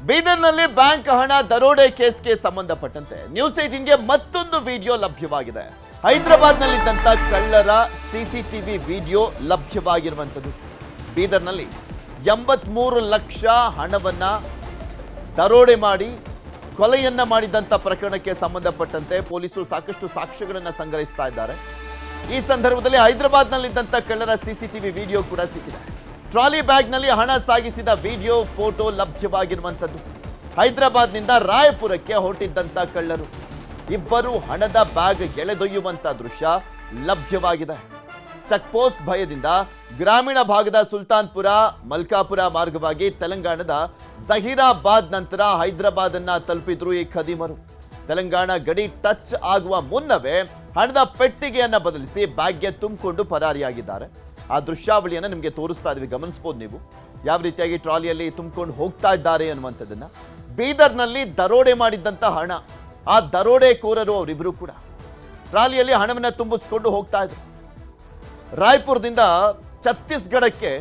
ಬೀದರ್ನಲ್ಲಿ ಬ್ಯಾಂಕ್ ಹಣ ದರೋಡೆ ಕೇಸ್ಗೆ ಸಂಬಂಧಪಟ್ಟಂತೆ ನ್ಯೂಸ್ 18ಗೆ ಮತ್ತೊಂದು ವಿಡಿಯೋ ಲಭ್ಯವಾಗಿದೆ. ಹೈದರಾಬಾದ್ನಲ್ಲಿದ್ದಂಥ ಕಳ್ಳರ ಸಿಸಿಟಿವಿ ವಿಡಿಯೋ ಲಭ್ಯವಾಗಿರುವಂಥದ್ದು. ಬೀದರ್ನಲ್ಲಿ 83 ಲಕ್ಷ ಹಣವನ್ನ ದರೋಡೆ ಮಾಡಿ ಕೊಲೆಯನ್ನ ಮಾಡಿದಂಥ ಪ್ರಕರಣಕ್ಕೆ ಸಂಬಂಧಪಟ್ಟಂತೆ ಪೊಲೀಸರು ಸಾಕಷ್ಟು ಸಾಕ್ಷ್ಯಗಳನ್ನು ಸಂಗ್ರಹಿಸ್ತಾ ಇದ್ದಾರೆ. ಈ ಸಂದರ್ಭದಲ್ಲಿ ಹೈದರಾಬಾದ್ನಲ್ಲಿದ್ದಂಥ ಕಳ್ಳರ ಸಿಸಿಟಿವಿ ವಿಡಿಯೋ ಕೂಡ ಸಿಕ್ಕಿದೆ. ಟ್ರಾಲಿ ಬ್ಯಾಗ್ನಲ್ಲಿ ಹಣ ಸಾಗಿಸಿದ ವಿಡಿಯೋ ಫೋಟೋ ಲಭ್ಯವಾಗಿರುವಂಥದ್ದು. ಹೈದರಾಬಾದ್ನಿಂದ ರಾಯಪುರಕ್ಕೆ ಹೊರಟಿದ್ದಂಥ ಕಳ್ಳರು ಇಬ್ಬರು ಹಣದ ಬ್ಯಾಗ್ ಎಳೆದೊಯ್ಯುವಂಥ ದೃಶ್ಯ ಲಭ್ಯವಾಗಿದೆ. ಚೆಕ್ ಪೋಸ್ಟ್ ಭಯದಿಂದ ಗ್ರಾಮೀಣ ಭಾಗದ ಸುಲ್ತಾನ್ಪುರ ಮಲ್ಕಾಪುರ ಮಾರ್ಗವಾಗಿ ತೆಲಂಗಾಣದ ಜಹೀರಾಬಾದ್ ನಂತರ ಹೈದರಾಬಾದ್ ಅನ್ನ ತಲುಪಿದ್ರು ಈ ಖದೀಮರು. ತೆಲಂಗಾಣ ಗಡಿ ಟಚ್ ಆಗುವ ಮುನ್ನವೇ ಹಣದ ಪೆಟ್ಟಿಗೆಯನ್ನ ಬದಲಿಸಿ ಬ್ಯಾಗ್ಗೆ ತುಂಬಿಕೊಂಡು ಪರಾರಿಯಾಗಿದ್ದಾರೆ. ಆ ದೃಶ್ಯಾವಳಿಯನ್ನು ನಿಮಗೆ ತೋರಿಸ್ತಾ ಇದ್ವಿ, ಗಮನಿಸಬಹುದು ನೀವು ಯಾವ ರೀತಿಯಾಗಿ ಟ್ರಾಲಿಯಲ್ಲಿ ತುಂಬಿಕೊಂಡು ಹೋಗ್ತಾ ಇದ್ದಾರೆ ಅನ್ನುವಂಥದ್ದನ್ನ. ಬೀದರ್ನಲ್ಲಿ ದರೋಡೆ ಮಾಡಿದ್ದಂಥ ಹಣ, ಆ ದರೋಡೆಕೋರರು ಅವರಿಬ್ಬರು ಕೂಡ ಟ್ರಾಲಿಯಲ್ಲಿ ಹಣವನ್ನು ತುಂಬಿಸ್ಕೊಂಡು ಹೋಗ್ತಾ ಇದ್ರು. ರಾಯ್ಪುರದಿಂದ ಛತ್ತೀಸ್ಗಢಕ್ಕೆ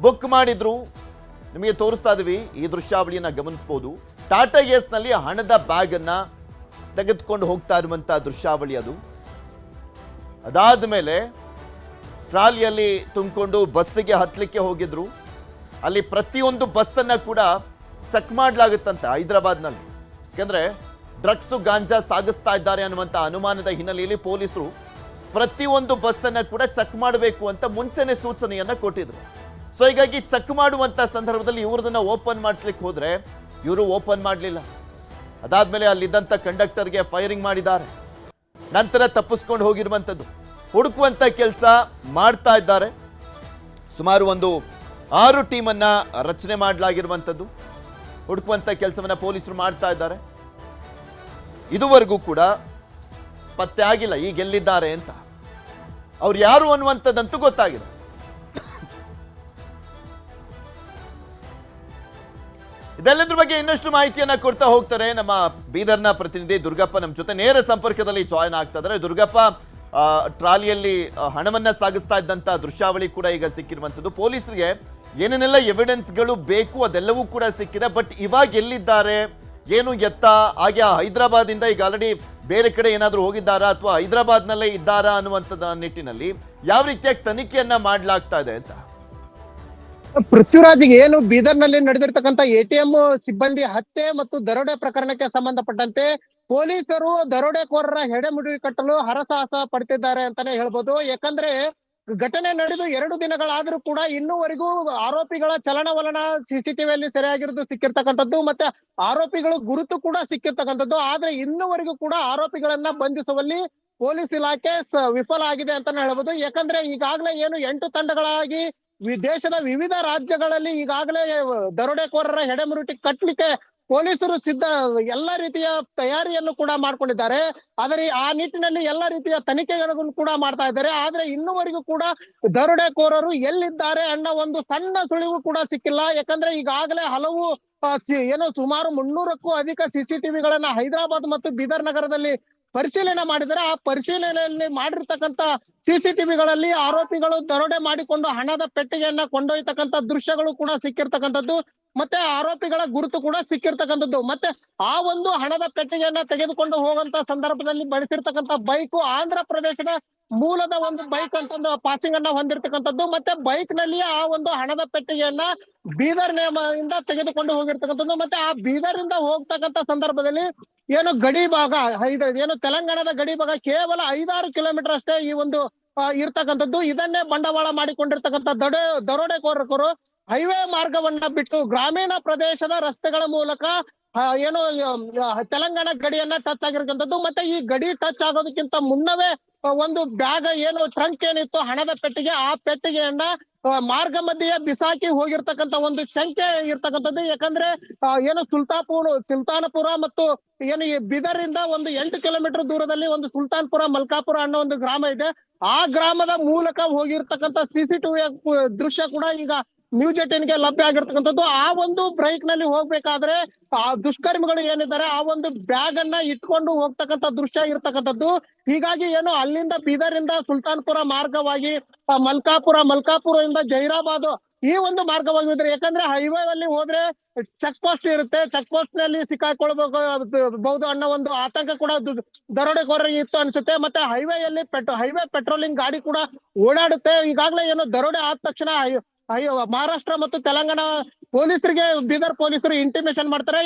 ಬುಕ್ ಮಾಡಿದ್ರು. ನಿಮಗೆ ತೋರಿಸ್ತಾ ಇದ್ವಿ, ಈ ದೃಶ್ಯಾವಳಿಯನ್ನ ಗಮನಿಸಬಹುದು. ಟಾಟಾ ಏಸ್ನಲ್ಲಿ ಹಣದ ಬ್ಯಾಗ್ ಅನ್ನ ತೆಗೆದುಕೊಂಡು ಹೋಗ್ತಾ ಇರುವಂತಹ ದೃಶ್ಯಾವಳಿ ಅದು. ಅದಾದ ಮೇಲೆ ಟ್ರಾಲಿಯಲ್ಲಿ ತುಂಬಿಕೊಂಡು ಬಸ್ಸಿಗೆ ಹತ್ತಲಿಕ್ಕೆ ಹೋಗಿದ್ರು. ಅಲ್ಲಿ ಪ್ರತಿಯೊಂದು ಬಸ್ಸನ್ನ ಕೂಡ ಚೆಕ್ ಮಾಡಲಾಗುತ್ತಂತೆ ಹೈದರಾಬಾದ್ನಲ್ಲಿ. ಯಾಕಂದ್ರೆ ಡ್ರಗ್ಸು ಗಾಂಜಾ ಸಾಗಿಸ್ತಾ ಇದ್ದಾರೆ ಅನ್ನುವಂಥ ಅನುಮಾನದ ಹಿನ್ನೆಲೆಯಲ್ಲಿ ಪೊಲೀಸರು ಪ್ರತಿಯೊಂದು ಬಸ್ಸನ್ನ ಕೂಡ ಚೆಕ್ ಮಾಡಬೇಕು ಅಂತ ಮುಂಚೆನೆ ಸೂಚನೆಯನ್ನ ಕೊಟ್ಟಿದ್ರು. ಸೊ ಹೀಗಾಗಿ ಚೆಕ್ ಮಾಡುವಂತ ಸಂದರ್ಭದಲ್ಲಿ ಇವ್ರದನ್ನ ಓಪನ್ ಮಾಡಿಸ್ಲಿಕ್ಕೆ ಹೋದ್ರೆ ಇವರು ಓಪನ್ ಮಾಡಲಿಲ್ಲ. ಅದಾದ್ಮೇಲೆ ಅಲ್ಲಿದ್ದಂಥ ಕಂಡಕ್ಟರ್ಗೆ ಫೈರಿಂಗ್ ಮಾಡಿದ್ದಾರೆ. ನಂತರ ತಪ್ಪಿಸ್ಕೊಂಡು ಹೋಗಿರುವಂಥದ್ದು. ಹುಡುಕುವಂತ ಕೆಲಸ ಮಾಡ್ತಾ ಇದ್ದಾರೆ. ಸುಮಾರು ಒಂದು 6 ಟೀಮನ್ನ ರಚನೆ ಮಾಡಲಾಗಿರುವಂಥದ್ದು. ಹುಡುಕುವಂತ ಕೆಲಸವನ್ನ ಪೊಲೀಸರು ಮಾಡ್ತಾ ಇದ್ದಾರೆ. ಇದುವರೆಗೂ ಕೂಡ ಪತ್ತೆ ಆಗಿಲ್ಲ ಈಗ ಎಲ್ಲಿದ್ದಾರೆ ಅಂತ. ಅವ್ರು ಯಾರು ಅನ್ನುವಂಥದ್ದಂತೂ ಗೊತ್ತಾಗಿದೆ. ಇದೆಲ್ಲದ್ರ ಬಗ್ಗೆ ಇನ್ನಷ್ಟು ಮಾಹಿತಿಯನ್ನ ಕೊಡ್ತಾ ಹೋಗ್ತಾರೆ ನಮ್ಮ ಬೀದರ್ನ ಪ್ರತಿನಿಧಿ ದುರ್ಗಪ್ಪ. ನಮ್ಮ ಜೊತೆ ನೇರ ಸಂಪರ್ಕದಲ್ಲಿ ಜಾಯಿನ್ ಆಗ್ತಾ ಇದ್ದಾರೆ. ದುರ್ಗಪ್ಪ, ಟ್ರಾಲಿಯಲ್ಲಿ ಹಣವನ್ನ ಸಾಗಿಸ್ತಾ ಇದ್ದಂತ ದೃಶ್ಯಾವಳಿ ಕೂಡ ಈಗ ಸಿಕ್ಕಿರುವಂಥದ್ದು. ಪೊಲೀಸರಿಗೆ ಏನೇನೆಲ್ಲ ಎವಿಡೆನ್ಸ್ಗಳು ಬೇಕು ಅದೆಲ್ಲವೂ ಕೂಡ ಸಿಕ್ಕಿದೆ. ಬಟ್ ಇವಾಗ ಎಲ್ಲಿದ್ದಾರೆ, ಏನು ಎತ್ತ, ಹಾಗೆ ಹೈದರಾಬಾದ್ ಇಂದ ಈಗ ಆಲ್ರೆಡಿ ಬೇರೆ ಕಡೆ ಏನಾದರೂ ಹೋಗಿದ್ದಾರಾ ಅಥವಾ ಹೈದರಾಬಾದ್ನಲ್ಲೇ ಇದ್ದಾರಾ ಅನ್ನುವಂಥದ್ದು ನಿಟ್ಟಿನಲ್ಲಿ ಯಾವ ರೀತಿಯಾಗಿ ತನಿಖೆಯನ್ನ ಮಾಡಲಾಗ್ತಾ ಇದೆ ಅಂತ? ಪೃಥ್ವಿರಾಜ್ಗೆ ಏನು ಬೀದರ್ನಲ್ಲಿ ನಡೆದಿರ್ತಕ್ಕಂಥ ಎಟಿಎಂ ಸಿಬ್ಬಂದಿ ಹತ್ಯೆ ಮತ್ತು ದರೋಡೆ ಪ್ರಕರಣಕ್ಕೆ ಸಂಬಂಧಪಟ್ಟಂತೆ ಪೊಲೀಸರು ದರೋಡೆಕೋರರ ಹೆಡೆಮುಡಿ ಕಟ್ಟಲು ಹರಸಾಹಸ ಪಡ್ತಿದ್ದಾರೆ ಅಂತಾನೆ ಹೇಳ್ಬೋದು. ಯಾಕಂದ್ರೆ ಘಟನೆ ನಡೆದು 2 ದಿನಗಳಾದ್ರೂ ಕೂಡ ಇನ್ನೂವರೆಗೂ ಆರೋಪಿಗಳ ಚಲನವಲನ ಸಿಸಿಟಿವಿಯಲ್ಲಿ ಸೆರೆಯಾಗಿರೋದು ಸಿಕ್ಕಿರ್ತಕ್ಕಂಥದ್ದು, ಮತ್ತೆ ಆರೋಪಿಗಳು ಗುರುತು ಕೂಡ ಸಿಕ್ಕಿರ್ತಕ್ಕಂಥದ್ದು. ಆದ್ರೆ ಇನ್ನೂವರೆಗೂ ಕೂಡ ಆರೋಪಿಗಳನ್ನ ಬಂಧಿಸುವಲ್ಲಿ ಪೊಲೀಸ್ ಇಲಾಖೆ ವಿಫಲ ಆಗಿದೆ ಅಂತಾನೆ ಹೇಳ್ಬೋದು. ಯಾಕಂದ್ರೆ ಈಗಾಗಲೇ ಏನು 8 ತಂಡಗಳಾಗಿ ದೇಶದ ವಿವಿಧ ರಾಜ್ಯಗಳಲ್ಲಿ ಈಗಾಗಲೇ ದರೋಡೆಕೋರರ ಹೆಡೆಮುರುಟಿ ಕಟ್ಟಲಿಕ್ಕೆ ಪೊಲೀಸರು ಎಲ್ಲ ರೀತಿಯ ತಯಾರಿಯನ್ನು ಕೂಡ ಮಾಡ್ಕೊಂಡಿದ್ದಾರೆ. ಆದರೆ ಆ ನಿಟ್ಟಿನಲ್ಲಿ ಎಲ್ಲ ರೀತಿಯ ತನಿಖೆಗಳನ್ನು ಕೂಡ ಮಾಡ್ತಾ ಇದ್ದಾರೆ. ಆದ್ರೆ ಇನ್ನುವರೆಗೂ ಕೂಡ ದರೋಡೆಕೋರರು ಎಲ್ಲಿದ್ದಾರೆ ಅನ್ನೋ ಒಂದು ಸಣ್ಣ ಸುಳಿವು ಕೂಡ ಸಿಕ್ಕಿಲ್ಲ. ಯಾಕಂದ್ರೆ ಈಗಾಗಲೇ ಹಲವು ಏನು ಸುಮಾರು 300ಕ್ಕೂ ಅಧಿಕ ಸಿಸಿಟಿವಿಗಳನ್ನ ಹೈದರಾಬಾದ್ ಮತ್ತು ಬೀದರ್ ನಗರದಲ್ಲಿ ಪರಿಶೀಲನೆ ಮಾಡಿದರೆ ಆ ಪರಿಶೀಲನೆಯಲ್ಲಿ ಮಾಡಿರ್ತಕ್ಕಂಥ ಸಿಸಿಟಿವಿಗಳಲ್ಲಿ ಆರೋಪಿಗಳು ದರೋಡೆ ಮಾಡಿಕೊಂಡು ಹಣದ ಪೆಟ್ಟಿಗೆಯನ್ನ ಕೊಂಡೊಯ್ತಕ್ಕಂಥ ದೃಶ್ಯಗಳು ಕೂಡ ಸಿಕ್ಕಿರ್ತಕ್ಕಂಥದ್ದು, ಮತ್ತೆ ಆರೋಪಿಗಳ ಗುರುತು ಕೂಡ ಸಿಕ್ಕಿರ್ತಕ್ಕಂಥದ್ದು. ಮತ್ತೆ ಆ ಒಂದು ಹಣದ ಪೆಟ್ಟಿಗೆಯನ್ನ ತೆಗೆದುಕೊಂಡು ಹೋಗುವಂತ ಸಂದರ್ಭದಲ್ಲಿ ಬಳಸಿರ್ತಕ್ಕಂಥ ಬೈಕು ಆಂಧ್ರ ಪ್ರದೇಶದ ಮೂಲದ ಒಂದು ಬೈಕ್ ಅಂತಂದು ಪಾಸಿಂಗ್ ಅನ್ನ ಹೊಂದಿರತಕ್ಕಂಥದ್ದು. ಮತ್ತೆ ಬೈಕ್ ನಲ್ಲಿ ಆ ಒಂದು ಹಣದ ಪೆಟ್ಟಿಗೆಯನ್ನ ಬೀದರ್ ಇಂದ ತೆಗೆದುಕೊಂಡು ಹೋಗಿರ್ತಕ್ಕಂಥದ್ದು. ಮತ್ತೆ ಆ ಬೀದರ್ ಇಂದ ಹೋಗ್ತಕ್ಕಂಥ ಸಂದರ್ಭದಲ್ಲಿ ಏನು ಗಡಿ ಭಾಗ ಏನು ತೆಲಂಗಾಣದ ಗಡಿ ಭಾಗ ಕೇವಲ 5-6 ಕಿಲೋಮೀಟರ್ ಅಷ್ಟೇ ಈ ಒಂದು ಇರ್ತಕ್ಕಂಥದ್ದು. ಇದನ್ನೇ ಬಂಡವಾಳ ಮಾಡಿಕೊಂಡಿರ್ತಕ್ಕಂಥ ದರೋಡೆಕೋರರು ಹೈವೇ ಮಾರ್ಗವನ್ನ ಬಿಟ್ಟು ಗ್ರಾಮೀಣ ಪ್ರದೇಶದ ರಸ್ತೆಗಳ ಮೂಲಕ ಏನು ತೆಲಂಗಾಣ ಗಡಿಯನ್ನ ಟಚ್ ಆಗಿರ್ತಕ್ಕಂಥದ್ದು. ಮತ್ತೆ ಈ ಗಡಿ ಟಚ್ ಆಗೋದಕ್ಕಿಂತ ಮುನ್ನವೇ ಒಂದು ಬ್ಯಾಗ್ ಏನು ಟ್ರಂಕ್ ಏನಿತ್ತು ಹಣದ ಪೆಟ್ಟಿಗೆ, ಆ ಪೆಟ್ಟಿಗೆಯನ್ನ ಮಾರ್ಗ ಮಧ್ಯೆ ಬಿಸಾಕಿ ಹೋಗಿರ್ತಕ್ಕಂಥ ಒಂದು ಶಂಕೆ ಇರ್ತಕ್ಕಂಥದ್ದು. ಯಾಕಂದ್ರೆ ಏನು ಸುಲ್ತಾನಪುರ ಮತ್ತು ಏನು ಈ ಬೀದರ್ ಇಂದ ಒಂದು 8 ಕಿಲೋಮೀಟರ್ ದೂರದಲ್ಲಿ ಒಂದು ಸುಲ್ತಾನ್ಪುರ ಮಲ್ಕಾಪುರ ಅನ್ನೋ ಒಂದು ಗ್ರಾಮ ಇದೆ. ಆ ಗ್ರಾಮದ ಮೂಲಕ ಹೋಗಿರ್ತಕ್ಕಂಥ ಸಿಸಿಟಿವಿ ದೃಶ್ಯ ಕೂಡ ಈಗ ನ್ಯೂಸ್ 18ಗೆ ಲಭ್ಯ ಆಗಿರ್ತಕ್ಕಂಥದ್ದು. ಆ ಒಂದು ಬ್ರೈಕ್ ನಲ್ಲಿ ಹೋಗ್ಬೇಕಾದ್ರೆ ಆ ದುಷ್ಕರ್ಮಿಗಳು ಏನಿದ್ದಾರೆ ಆ ಒಂದು ಬ್ಯಾಗ್ ಅನ್ನ ಇಟ್ಕೊಂಡು ಹೋಗ್ತಕ್ಕಂಥ ದೃಶ್ಯ ಇರ್ತಕ್ಕಂಥದ್ದು. ಹೀಗಾಗಿ ಏನು ಅಲ್ಲಿಂದ ಬೀದರ್ ಇಂದ ಸುಲ್ತಾನ್ಪುರ ಮಾರ್ಗವಾಗಿ ಮಲ್ಕಾಪುರದಿಂದ ಜಹೀರಾಬಾದ್ ಈ ಒಂದು ಮಾರ್ಗವಾಗಿದ್ರೆ, ಯಾಕಂದ್ರೆ ಹೈವೇ ಅಲ್ಲಿ ಹೋದ್ರೆ ಚೆಕ್ ಪೋಸ್ಟ್ ಇರುತ್ತೆ, ಚೆಕ್ ಪೋಸ್ಟ್ ನಲ್ಲಿ ಸಿಕ್ಕಾಕೊಳ್ಬಹುದು ಅನ್ನೋ ಒಂದು ಆತಂಕ ಕೂಡ ದರೋಡೆಕೋರರಿಗೆ ಇತ್ತು ಅನ್ಸುತ್ತೆ. ಮತ್ತೆ ಹೈವೇಯಲ್ಲಿ ಹೈವೇ ಪೆಟ್ರೋಲಿಂಗ್ ಗಾಡಿ ಕೂಡ ಓಡಾಡುತ್ತೆ. ಈಗಾಗಲೇ ಏನು ದರೋಡೆ ಆದ ತಕ್ಷಣ ಮಹಾರಾಷ್ಟ್ರ ಮತ್ತು ತೆಲಂಗಾಣ ಪೊಲೀಸರಿಗೆ ಬೀದರ್ ಪೊಲೀಸರು ಇಂಟಿಮೇಷನ್ ಮಾಡ್ತಾರೆ.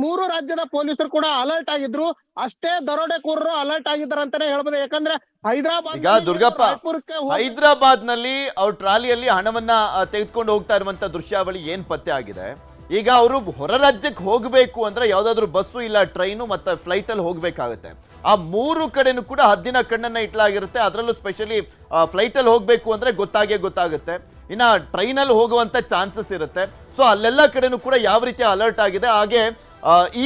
ಮೂರು ರಾಜ್ಯದ ಪೊಲೀಸರು ಕೂಡ ಅಲರ್ಟ್ ಆಗಿದ್ರು. ಅಷ್ಟೇ ದರೋಡೆಕೋರರು ಅಲರ್ಟ್ ಆಗಿದ್ದಾರೆ ಅಂತಾನೆ ಹೇಳ್ಬೋದು. ಯಾಕಂದ್ರೆ ಹೈದರಾಬಾದ್ ಈಗ ದುರ್ಗಪ್ಪ, ಹೈದರಾಬಾದ್ ನಲ್ಲಿ ಅವ್ರ ಟ್ರಾಲಿಯಲ್ಲಿ ಹಣವನ್ನ ತೆಗೆದುಕೊಂಡು ಹೋಗ್ತಾ ಇರುವಂತ ದೃಶ್ಯಾವಳಿ ಏನ್ ಪತ್ತೆ ಆಗಿದೆ. ಈಗ ಅವರು ಹೊರ ರಾಜ್ಯಕ್ಕೆ ಹೋಗಬೇಕು ಅಂದ್ರೆ ಯಾವ್ದಾದ್ರು ಬಸ್ಸು ಇಲ್ಲ ಟ್ರೈನು ಮತ್ತೆ ಫ್ಲೈಟ್ ಅಲ್ಲಿ ಹೋಗ್ಬೇಕಾಗತ್ತೆ. ಆ ಮೂರು ಕಡೆನೂ ಕೂಡ ಹದ್ದಿನ ಕಣ್ಣನ್ನ ಇಟ್ಲಾಗಿರುತ್ತೆ. ಅದರಲ್ಲೂ ಸ್ಪೆಷಲಿ ಫ್ಲೈಟ್ ಅಲ್ಲಿ ಹೋಗ್ಬೇಕು ಅಂದ್ರೆ ಗೊತ್ತಾಗುತ್ತೆ. ಇನ್ನ ಟ್ರೈನ್ ಅಲ್ಲಿ ಹೋಗುವಂತ ಚಾನ್ಸಸ್ ಇರುತ್ತೆ. ಸೊ ಅಲ್ಲೆಲ್ಲ ಕಡೆನೂ ಕೂಡ ಯಾವ ರೀತಿ ಅಲರ್ಟ್ ಆಗಿದೆ. ಹಾಗೆ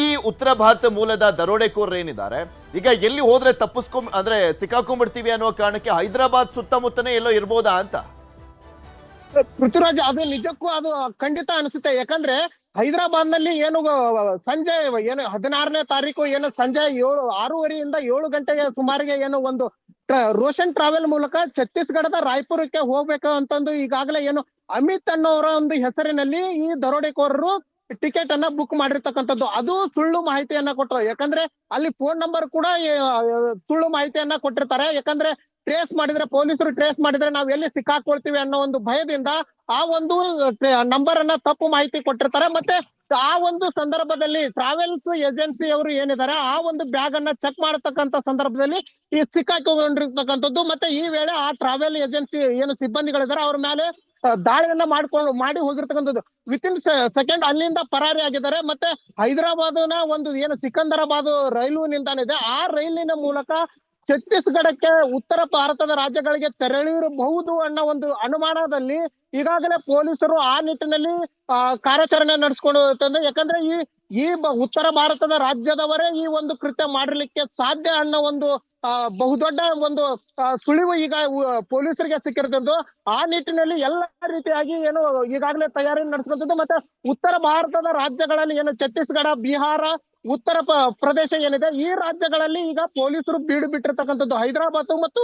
ಈ ಉತ್ತರ ಭಾರತ ಮೂಲದ ದರೋಡೆಕೋರರು ಏನಿದ್ದಾರೆ, ಈಗ ಎಲ್ಲಿ ಹೋದ್ರೆ ಅಂದ್ರೆ ಸಿಕ್ಕಾಕೊಂಡ್ಬಿಡ್ತೀವಿ ಅನ್ನೋ ಕಾರಣಕ್ಕೆ ಹೈದರಾಬಾದ್ ಸುತ್ತಮುತ್ತನೇ ಎಲ್ಲೋ ಇರ್ಬೋದಾ ಅಂತ. ಪೃಥ್ವಿರಾಜ್, ಅದು ನಿಜಕ್ಕೂ ಅದು ಖಂಡಿತ ಅನಿಸುತ್ತೆ. ಯಾಕಂದ್ರೆ ಹೈದರಾಬಾದ್ ನಲ್ಲಿ ಏನು ಸಂಜೆ 16ನೇ ತಾರೀಕು ಏನು ಸಂಜೆ 6:30 7 ಗಂಟೆಗೆ ಸುಮಾರಿಗೆ ಏನು ಒಂದು ರೋಷನ್ ಟ್ರಾವೆಲ್ ಮೂಲಕ ಛತ್ತೀಸ್ಗಢದ ರಾಯ್ಪುರಕ್ಕೆ ಹೋಗ್ಬೇಕು ಅಂತಂದು ಈಗಾಗಲೇ ಏನು ಅಮಿತ್ ಅನ್ನೋರ ಒಂದು ಹೆಸರಿನಲ್ಲಿ ಈ ದರೋಡೆಕೋರರು ಟಿಕೆಟ್ ಅನ್ನ ಬುಕ್ ಮಾಡಿರ್ತಕ್ಕಂಥದ್ದು. ಅದು ಸುಳ್ಳು ಮಾಹಿತಿಯನ್ನ ಕೊಟ್ಟರು. ಯಾಕಂದ್ರೆ ಅಲ್ಲಿ ಫೋನ್ ನಂಬರ್ ಕೂಡ ಸುಳ್ಳು ಮಾಹಿತಿಯನ್ನ ಕೊಟ್ಟಿರ್ತಾರೆ. ಯಾಕಂದ್ರೆ ಪೊಲೀಸರು ಟ್ರೇಸ್ ಮಾಡಿದ್ರೆ ನಾವ್ ಎಲ್ಲಿ ಸಿಕ್ಕಾಕೊಳ್ತೀವಿ ಅನ್ನೋ ಒಂದು ಭಯದಿಂದ ಆ ಒಂದು ನಂಬರ್ ಅನ್ನ ತಪ್ಪು ಮಾಹಿತಿ ಕೊಟ್ಟಿರ್ತಾರೆ. ಮತ್ತೆ ಆ ಒಂದು ಸಂದರ್ಭದಲ್ಲಿ ಟ್ರಾವೆಲ್ಸ್ ಏಜೆನ್ಸಿ ಅವರು ಏನಿದ್ದಾರೆ ಆ ಒಂದು ಬ್ಯಾಗ್ ಅನ್ನ ಚೆಕ್ ಮಾಡತಕ್ಕಂತ ಸಂದರ್ಭದಲ್ಲಿ ಈ ಸಿಕ್ಕಾಕೊಂಡಿರ್ತಕ್ಕಂಥದ್ದು. ಮತ್ತೆ ಈ ವೇಳೆ ಆ ಟ್ರಾವೆಲ್ ಏಜೆನ್ಸಿ ಏನು ಸಿಬ್ಬಂದಿಗಳಿದ್ದಾರೆ ಅವ್ರ ಮೇಲೆ ದಾಳಿಯನ್ನ ಮಾಡಿ ಹೋಗಿರ್ತಕ್ಕಂಥದ್ದು. ವಿತಿನ್ ಸೆಕೆಂಡ್ ಅಲ್ಲಿಂದ ಪರಾರಿ ಆಗಿದ್ದಾರೆ. ಮತ್ತೆ ಹೈದರಾಬಾದ್ನ ಒಂದು ಏನು ಸಿಕಂದರಾಬಾದ್ ರೈಲು ನಿಲ್ದಾಣ ಇದೆ, ಆ ರೈಲಿನ ಮೂಲಕ ಛತ್ತೀಸ್ಗಢಕ್ಕೆ ಉತ್ತರ ಭಾರತದ ರಾಜ್ಯಗಳಿಗೆ ತೆರಳಿರಬಹುದು ಅನ್ನೋ ಒಂದು ಅನುಮಾನದಲ್ಲಿ ಈಗಾಗಲೇ ಪೊಲೀಸರು ಆ ನಿಟ್ಟಿನಲ್ಲಿ ಕಾರ್ಯಾಚರಣೆ ನಡೆಸ್ಕೊಂಡು ಯಾಕಂದ್ರೆ ಈ ಉತ್ತರ ಭಾರತದ ರಾಜ್ಯದವರೇ ಈ ಒಂದು ಕೃತ್ಯ ಮಾಡಿರ್ಲಿಕ್ಕೆ ಸಾಧ್ಯ ಅನ್ನೋ ಒಂದು ಬಹುದೊಡ್ಡ ಒಂದು ಸುಳಿವು ಈಗ ಪೊಲೀಸರಿಗೆ ಸಿಕ್ಕಿರ್ತದ್ದು. ಆ ನಿಟ್ಟಿನಲ್ಲಿ ಎಲ್ಲ ರೀತಿಯಾಗಿ ಏನು ಈಗಾಗಲೇ ತಯಾರಿ ನಡೆಸ್ಕೊಂತದ್ದು. ಮತ್ತೆ ಉತ್ತರ ಭಾರತದ ರಾಜ್ಯಗಳಲ್ಲಿ ಏನು ಛತ್ತೀಸ್ಗಢ, ಬಿಹಾರ, ಉತ್ತರ ಪ್ರದೇಶ ಏನಿದೆ ಈ ರಾಜ್ಯಗಳಲ್ಲಿ ಈಗ ಪೊಲೀಸರು ಬೀಡು ಬಿಟ್ಟಿರ್ತಕ್ಕಂಥದ್ದು. ಹೈದರಾಬಾದ್ ಮತ್ತು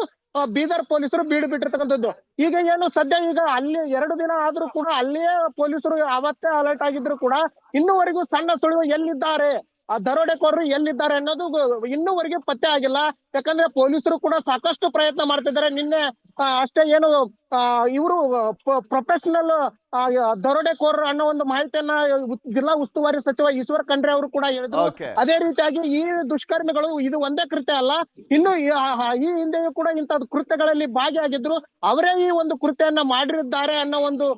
ಬೀದರ್ ಪೊಲೀಸರು ಬೀಡು ಬಿಟ್ಟಿರ್ತಕ್ಕಂಥದ್ದು. ಈಗ ಏನು ಸದ್ಯ ಈಗ ಅಲ್ಲಿ 2 ದಿನ ಆದ್ರೂ ಕೂಡ ಅಲ್ಲಿಯೇ ಪೊಲೀಸರು ಅವತ್ತೇ ಅಲರ್ಟ್ ಆಗಿದ್ರು ಕೂಡ ಇನ್ನೂವರೆಗೂ ಸಣ್ಣ ಸುಳಿವು ಎಲ್ಲಿದ್ದಾರೆ, ಆ ದರೋಡೆಕೋರರು ಎಲ್ಲಿದ್ದಾರೆ ಅನ್ನೋದು ಇನ್ನೂವರೆಗೆ ಪತ್ತೆ ಆಗಿಲ್ಲ. ಯಾಕಂದ್ರೆ ಪೊಲೀಸರು ಕೂಡ ಸಾಕಷ್ಟು ಪ್ರಯತ್ನ ಮಾಡ್ತಿದ್ದಾರೆ. ನಿನ್ನೆ ಅಷ್ಟೇ ಏನು ಇವರು ಪ್ರೊಫೆಷನಲ್ ದರೋಡೆಕೋರರು ಅನ್ನೋ ಒಂದು ಮಾಹಿತಿಯನ್ನ ಜಿಲ್ಲಾ ಉಸ್ತುವಾರಿ ಸಚಿವ ಈಶ್ವರ್ ಖಂಡ್ರೆ ಅವರು ಕೂಡ ಹೇಳಿದ್ರು. ಅದೇ ರೀತಿಯಾಗಿ ಈ ದುಷ್ಕರ್ಮಿಗಳು ಇದು ಒಂದೇ ಕೃತ್ಯ ಅಲ್ಲ, ಇನ್ನು ಈ ಹಿಂದೆಯೂ ಕೂಡ ಇಂತಹ ಕೃತ್ಯಗಳಲ್ಲಿ ಭಾಗಿಯಾಗಿದ್ರು, ಅವರೇ ಈ ಒಂದು ಕೃತ್ಯವನ್ನ ಮಾಡಿದ್ದಾರೆ ಅನ್ನೋ ಒಂದು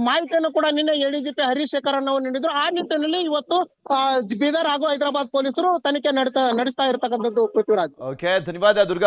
ಮಾಹಿತಿಯನ್ನು ಕೂಡ ನಿನ್ನೆ ಎಡಿಜಿಪಿ ಹರೀಶ್ ಶೇಖರ್ ಅನ್ನೋ ನೀಡಿದ್ರು. ಆ ನಿಟ್ಟಿನಲ್ಲಿ ಇವತ್ತು ಬೀದರ್ ಹಾಗೂ ಹೈದರಾಬಾದ್ ಪೊಲೀಸರು ತನಿಖೆ ನಡೆಸ್ತಾ ಇರ್ತಕ್ಕಂಥದ್ದು. ಪೃಥ್ವಿರಾಜ್, ಧನ್ಯವಾದ ದುರ್ಗಾ.